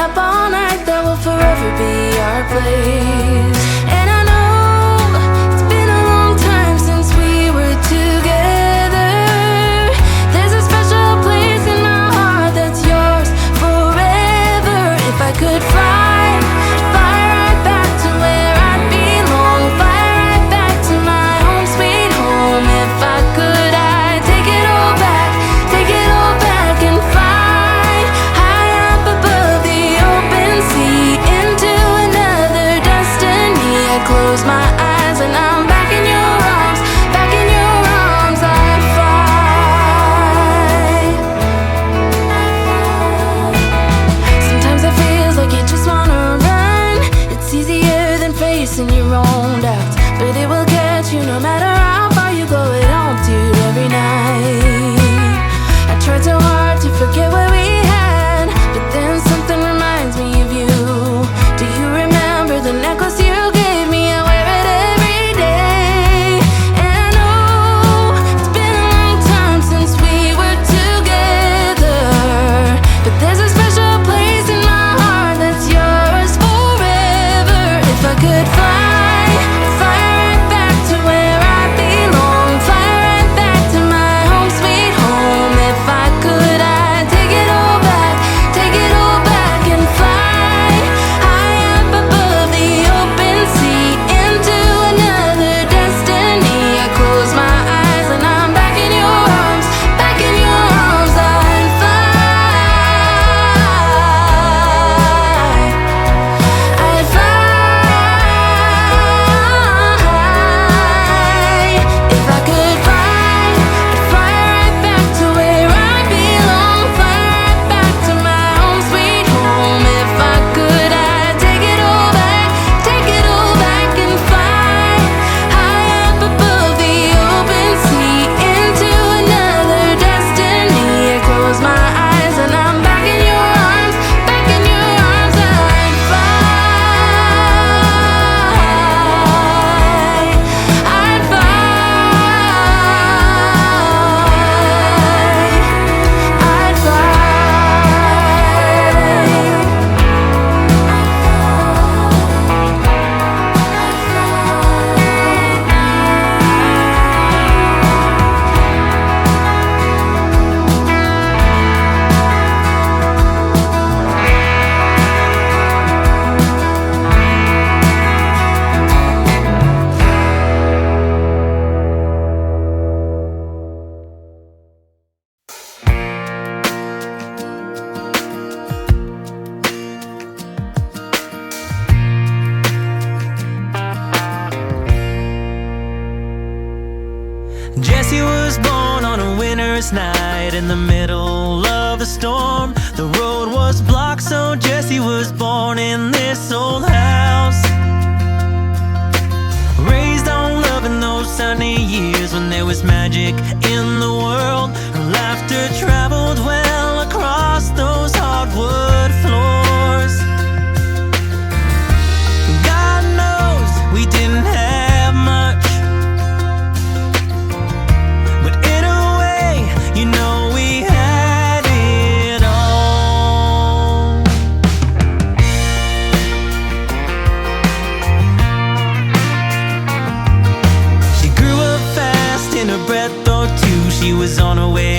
up all night, that will forever be our place. And I know it's been a long time since we were together. There's a special place in my heart that's yours forever. If I could fly right back to where I belong, fly right back to my home sweet home. If I could, I'd take it all back and fly high up above the open sea into another destiny. I close my eyes and I'm back in your arms, back in your arms. I fly. Sometimes it feels like you just wanna run. It's easier than facing your own doubts, but it will get you no matter how far you go. It haunts you every night. I tried so hard to forget what we had, but then something reminds me of you. Do you remember the necklace you gave me? I wear it every day. And I know it's been a long time since we were together, but there's a special place in my heart that's yours forever. If I could fly right back to where I belong, fly right back to my home sweet home. If I could, I'd take it all back and fly high up above the open sea into another destiny. I close my eyes and I'm back in your arms, back in your arms. I'd fly, I'd fly. If I could fly right back to where I belong, fly right back to my home sweet home. If I could, I'd take it all back and fly high up above the open sea into another destiny. I close my eyes and I'm back in your arms, back in your arms. I'd fly, I'd Jesse was born on a winter's night in the middle of a storm. The road was blocked, so Jesse was born in this old house. Raised on love in those sunny years when there was magic in the world. Her laughter traveled well across those hardwood floors. God knows we didn't have much, but in a way, you know we had it all. She grew up fast, in a breath or two she was on her way